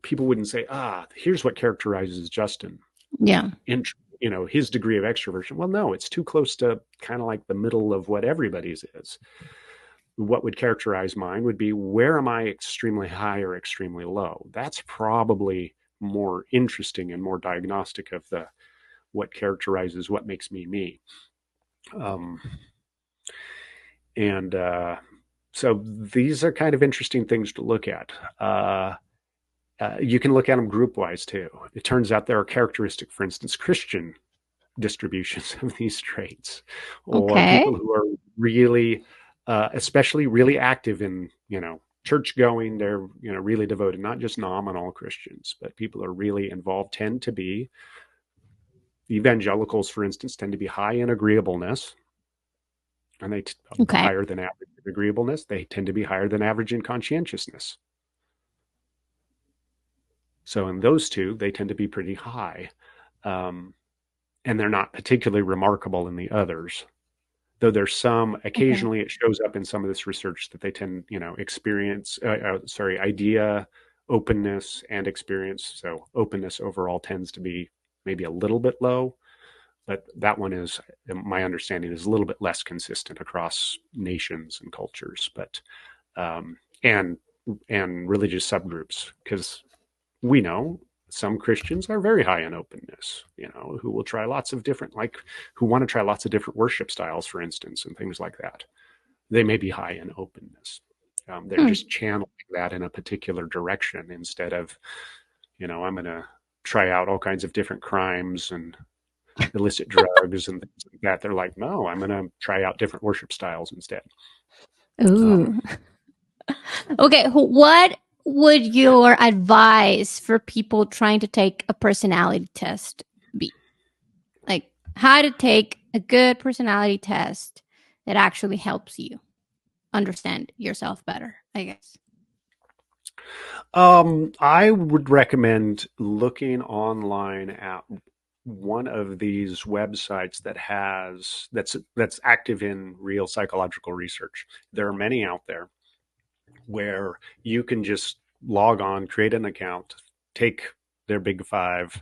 People wouldn't say, here's what characterizes Justin Yeah. in his degree of extroversion. Well, no, it's too close to kind of like the middle of what everybody's is. What would characterize mine would be, where am I extremely high or extremely low? That's probably more interesting and more diagnostic of the what characterizes what makes me me. Um, and so these are kind of interesting things to look at. You can look at them group wise too. It turns out there are characteristic, for instance, Christian distributions of these traits, or Okay. people who are really, especially really active in, church going. They're, really devoted, not just nominal Christians, but people who are really involved tend to be evangelicals, for instance, tend to be high in agreeableness, and Okay. higher than average in agreeableness. They tend to be higher than average in conscientiousness. So in those two, they tend to be pretty high. And they're not particularly remarkable in the others. Though there's some, Okay. occasionally it shows up in some of this research that they tend, experience, idea, openness, and experience. So openness overall tends to be maybe a little bit low, but that one is, my understanding, is a little bit less consistent across nations and cultures, but and religious subgroups, because we know some Christians are very high in openness, who will try lots of different, like, who want to try lots of different worship styles, for instance, and things like that. They may be high in openness. They're Hmm. just channeling that in a particular direction instead of, I'm going to try out all kinds of different crimes and illicit drugs and things like that. They're like, no, I'm going to try out different worship styles instead. Um, Ooh. Okay. What would your advice for people trying to take a personality test be? Like, how to take a good personality test that actually helps you understand yourself better, I guess. I would recommend looking online at one of these websites that's active in real psychological research. There are many out there where you can just log on, create an account, take their big five,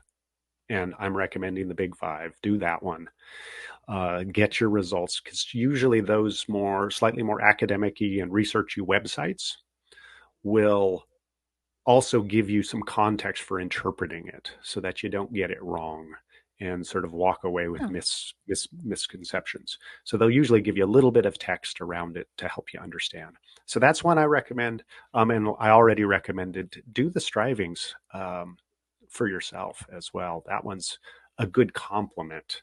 and I'm recommending the big five. Do that one. Get your results, because usually those slightly more academic-y and researchy websites will also give you some context for interpreting it so that you don't get it wrong and sort of walk away with Oh, misconceptions. So they'll usually give you a little bit of text around it to help you understand. So that's one I recommend. And I already recommended, do the strivings for yourself as well. That one's a good complement.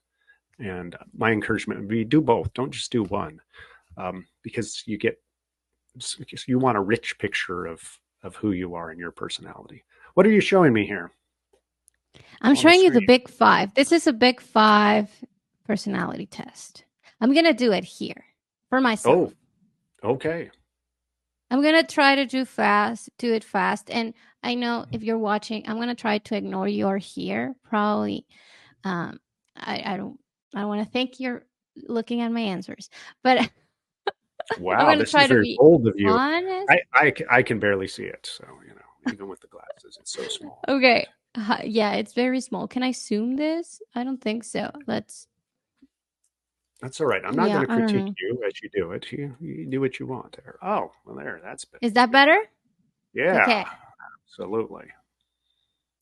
And my encouragement would be, do both. Don't just do one, because you want a rich picture of who you are and your personality. What are you showing me here I'm on the showing you the screen? big five. This is a big five personality test. I'm going to do it here for myself. Oh, okay. I'm going to try to do it fast. And I know if you're watching, I'm going to try to ignore your here. Probably, um, I don't want to think you're looking at my answers, but I'm Wow, going to this is try to very be bold of you. honest. I can barely see it. So, even with the glasses, it's so small. Okay. Yeah, it's very small. Can I zoom this? I don't think so. That's all right. I'm not going Yeah, to I don't critique know. you as you do it. You do what you want there. Oh, well, there. That's better. Is that better? Yeah, Okay. absolutely.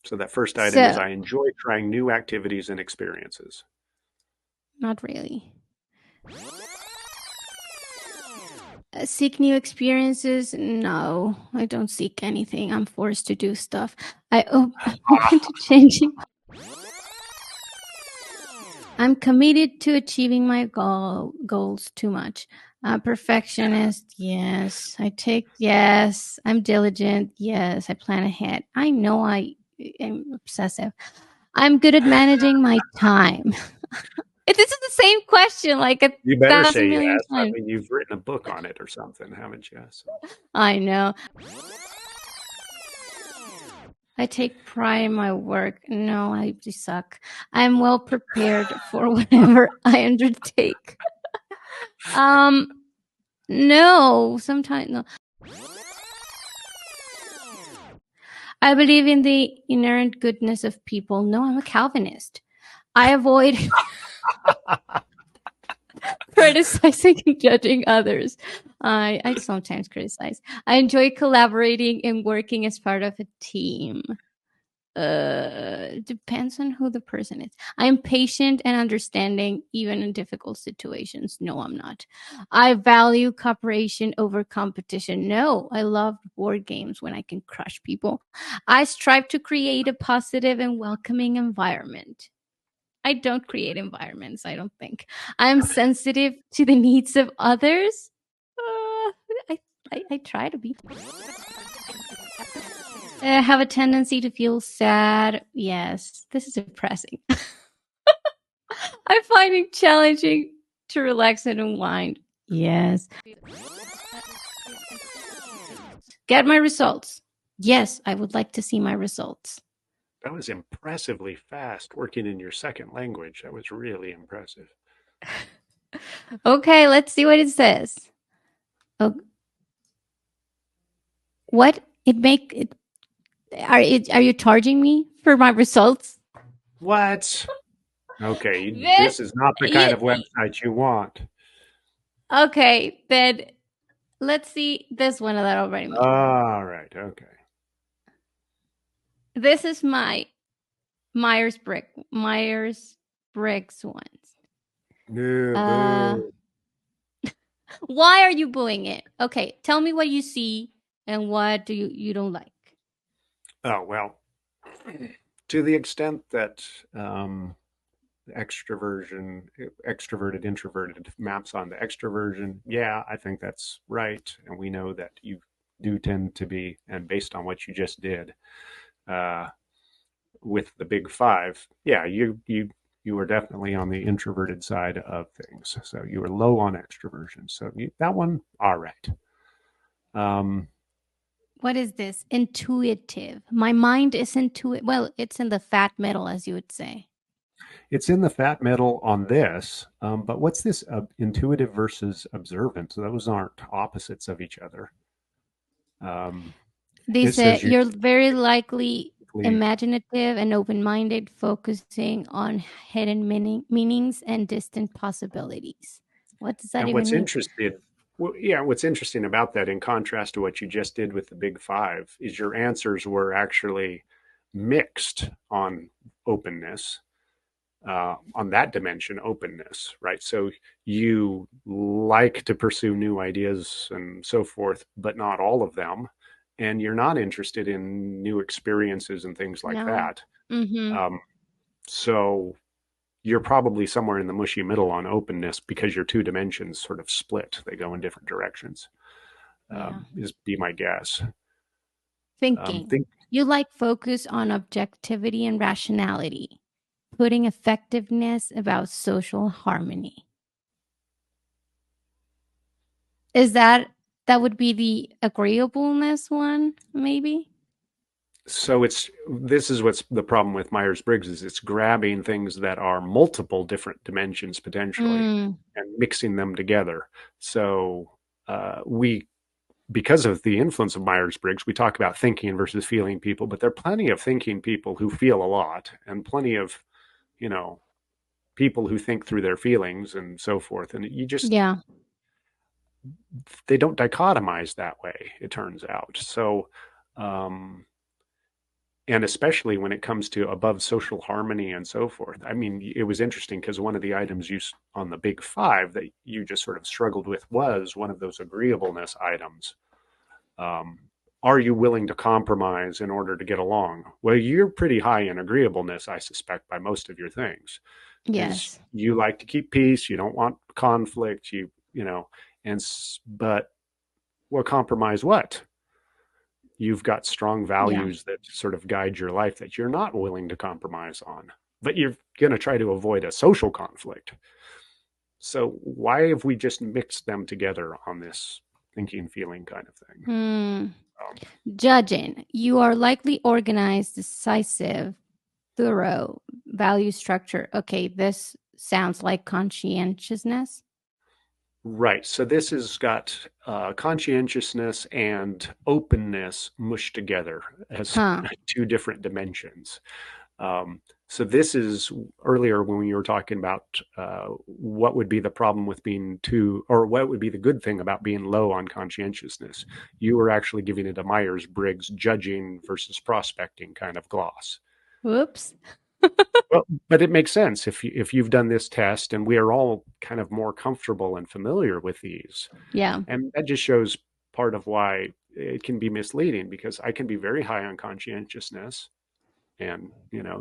So that first item is, So, I enjoy trying new activities and experiences. not really. Seek new experiences? No, I don't seek anything. I'm forced to do stuff. I'm open to changing. I'm committed to achieving my goals too much. Perfectionist, yes. Yes. I'm diligent, yes. I plan ahead. I know I am obsessive. I'm good at managing my time. This is the same question like a You better say thousand yes. million I times. mean, you've written a book on it or something, haven't you? So. I know. I take pride in my work. No, I just suck. I'm well prepared for whatever I undertake. Um, no, sometimes no. I believe in the inherent goodness of people. No, I'm a Calvinist. I avoid criticizing and judging others. I sometimes criticize. I enjoy collaborating and working as part of a team. Depends on who the person is. I'm patient and understanding even in difficult situations. No, I'm not. I value cooperation over competition. No, I love board games when I can crush people. I strive to create a positive and welcoming environment. I don't create environments, I don't think. I am sensitive to the needs of others. I try to be. I have a tendency to feel sad. Yes, this is depressing. I find it challenging to relax and unwind. Yes. Get my results. Yes, I would like to see my results. That was impressively fast working in your second language. That was really impressive. Okay, let's see what it says. Oh, what it make it are you charging me for my results? What? Okay, This this is not the kind you, of website you want. okay, then let's see this one that I already made. All right, okay. This is my Myers-Briggs ones. No, Uh, boo. why are you booing it? Okay, tell me what you see and what do you don't like. Oh, well, to the extent that extroversion, extroverted, introverted maps onto extroversion, yeah, I think that's right. And we know that you do tend to be, and based on what you just did, uh, with the big five, yeah, you were definitely on the introverted side of things. So you were low on extroversion. So that one, all right. Um, What is this? Intuitive. My mind is intuitive. Well, it's in the fat middle, as you would say. it's in the fat metal on this, but what's this intuitive versus observant? So those aren't opposites of each other. Um, They it say says you're you're very likely typically, imaginative and open-minded, focusing on hidden meanings and distant possibilities. What does that and even what's mean? interesting, well, yeah, what's interesting about that, in contrast to what you just did with the big five, is your answers were actually mixed on openness, on that dimension, openness, right? So you like to pursue new ideas and so forth, but not all of them. And you're not interested in new experiences and things like No. that. Mm-hmm. Um, so you're probably somewhere in the mushy middle on openness because your two dimensions sort of split. They go in different directions, Yeah. is be my guess. Thinking. Think You like focus on objectivity and rationality, putting effectiveness about social harmony. Is that would be the agreeableness one, maybe? so it's this is what's the problem with Myers-Briggs is it's grabbing things that are multiple different dimensions potentially Mm, and mixing them together. So we because of the influence of Myers-Briggs, we talk about thinking versus feeling people, but there are plenty of thinking people who feel a lot and plenty of, you know, people who think through their feelings and so forth. And you just, yeah. they don't dichotomize that way, it turns out. So, um, and especially when it comes to above social harmony and so forth. I mean, it was interesting because one of the items you on the big five that you just sort of struggled with was one of those agreeableness items. Um, are you willing to compromise in order to get along? Well, you're pretty high in agreeableness, I suspect, by most of your things. is Yes. you like to keep peace. You don't want conflict. But well, compromise what? You've got strong Yeah. values that sort of guide your life that you're not willing to compromise on, but you're going to try to avoid a social conflict. So why have we just mixed them together on this thinking, feeling kind of thing? Hmm. Um, Judging. You are likely organized, decisive, thorough, value structure. Okay, this sounds like conscientiousness. right. So this has got conscientiousness and openness mushed together as Huh. two different dimensions. So this is earlier when you were talking about what would be the problem with being too, or what would be the good thing about being low on conscientiousness. You were actually giving it a Myers-Briggs judging versus prospecting kind of gloss. Whoops. Well, but it makes sense if you've done this test, and we are all kind of more comfortable and familiar with these, Yeah. and that just shows part of why it can be misleading because I can be very high on conscientiousness and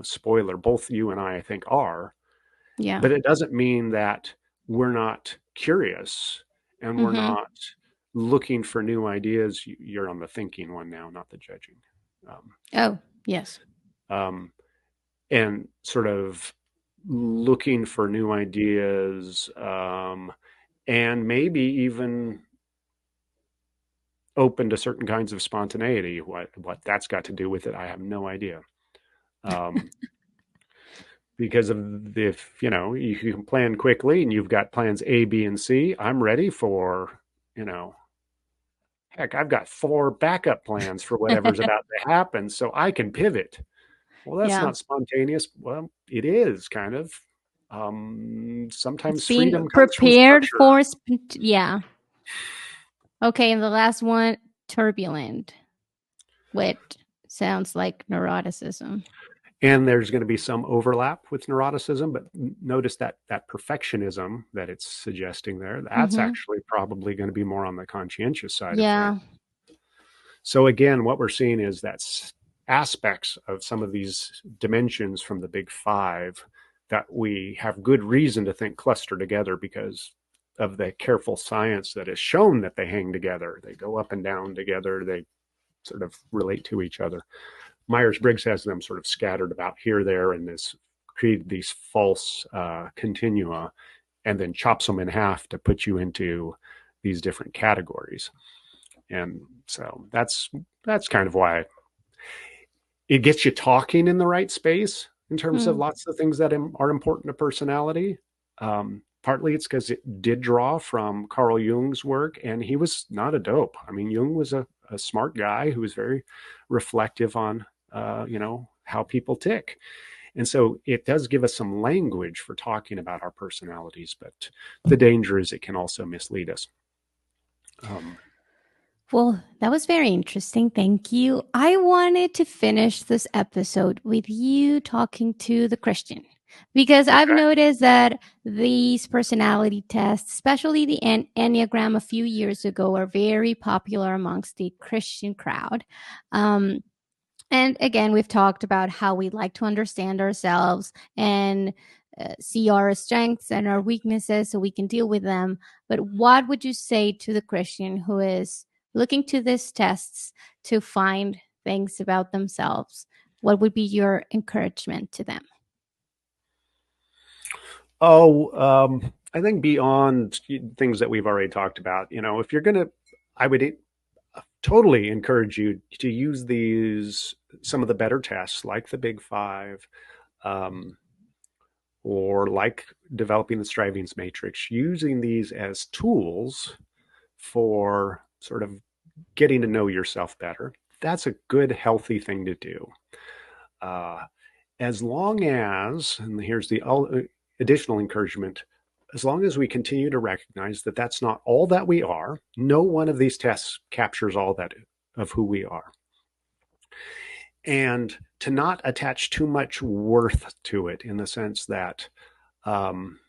spoiler, both you and I think are, Yeah. but it doesn't mean that we're not curious and we're Mm-hmm. not looking for new ideas. You're on the thinking one now, not the judging. um, Oh, yes. um, and sort of looking for new ideas, and maybe even open to certain kinds of spontaneity. What that's got to do with it, I have no idea. um, because of if you can plan quickly and you've got plans A, B, and C, I'm ready for, you know, heck, I've got 4 backup plans for whatever's about to happen, so I can pivot. Well, that's Yeah. not spontaneous. Well, it is kind of. It's Sometimes being freedom comes from prepared structure. for. Yeah. Okay. And the last one, turbulent, which sounds like neuroticism. And there's going to be some overlap with neuroticism, but notice that perfectionism that it's suggesting there, that's Mm-hmm. actually probably going to be more on the conscientious side of things. Yeah. So again, what we're seeing is that aspects of some of these dimensions from the big five that we have good reason to think cluster together because of the careful science that has shown that they hang together. They go up and down together. They sort of relate to each other. Myers-Briggs has them sort of scattered about here, there, and this create these false continua, and then chops them in half to put you into these different categories. And so that's kind of why it gets you talking in the right space in terms of Hmm. lots of things that are important to personality. Partly it's because it did draw from Carl Jung's work, and he was not a dope. I mean, Jung was a smart guy who was very reflective on, how people tick. And so it does give us some language for talking about our personalities, but the danger is it can also mislead us. Um, Well, that was very interesting. Thank you. I wanted to finish this episode with you talking to the Christian because I've okay. noticed that these personality tests, especially the Enneagram a few years ago, are very popular amongst the Christian crowd. Um, and again, we've talked about how we like to understand ourselves and see our strengths and our weaknesses so we can deal with them. But what would you say to the Christian who is looking to these tests to find things about themselves? What would be your encouragement to them? Oh, I think beyond things that we've already talked about, if you're going to, I would totally encourage you to use some of the better tests like the Big Five, um, or like developing the strivings matrix, using these as tools for sort of getting to know yourself better. That's a good, healthy thing to do. Uh, as long as, and here's the additional encouragement, as long as we continue to recognize that that's not all that we are, no one of these tests captures all that of who we are. And to not attach too much worth to it in the sense that um,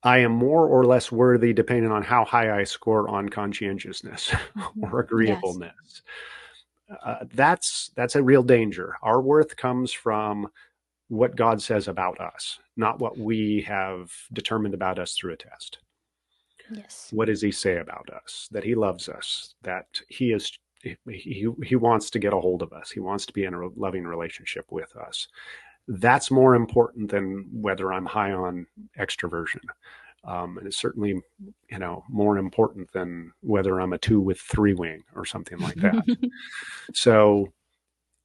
I am more or less worthy depending on how high I score on conscientiousness Mhm. or Yes. agreeableness. That's a real danger. Our worth comes from what God says about us, not what we have determined about us through a test. Yes. What does he say about us? That he loves us, that he wants to get a hold of us. He wants to be in a loving relationship with us. That's more important than whether I'm high on extroversion. And it's certainly, more important than whether I'm a 2 with 3 wing or something like that. So,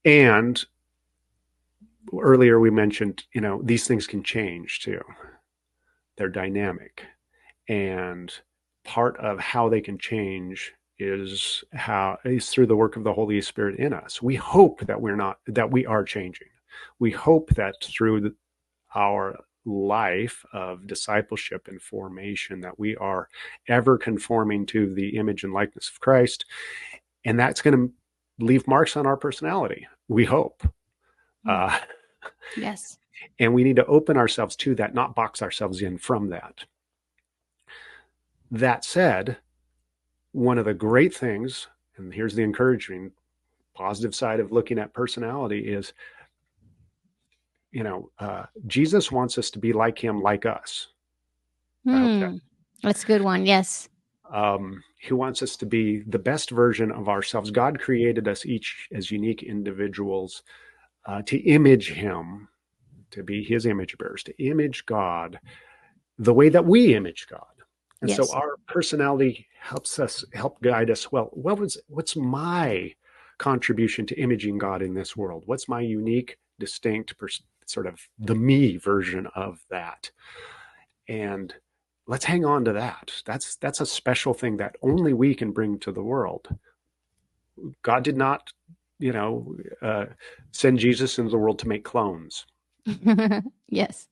and earlier we mentioned, these things can change too. They're dynamic. And part of how they can change is through the work of the Holy Spirit in us. We hope that we are changing. We hope that through our life of discipleship and formation, that we are ever conforming to the image and likeness of Christ. And that's going to leave marks on our personality, we hope. Yes. And we need to open ourselves to that, not box ourselves in from that. That said, one of the great things, and here's the encouraging positive side of looking at personality, is Jesus wants us to be like him, like us. I hope that's a good one. Yes. He wants us to be the best version of ourselves. God created us each as unique individuals to image him, to be his image bearers, to image God the way that we image God. And so our personality help guide us. Well, what's my contribution to imaging God in this world? What's my unique, distinct, sort of the me version of that? And let's hang on to that. That's a special thing that only we can bring to the world. God did not, send Jesus into the world to make clones. Yes.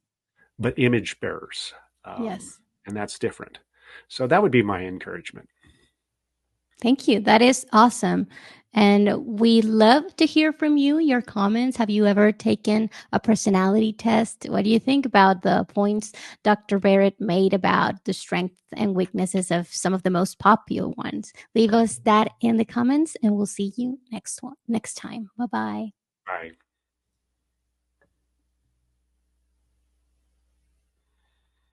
But image bearers. Yes. And that's different. So that would be my encouragement. Thank you. That is awesome. And we love to hear from you, your comments. Have you ever taken a personality test? What do you think about the points Dr. Barrett made about the strengths and weaknesses of some of the most popular ones? Leave us that in the comments and we'll see you next time. Bye-bye.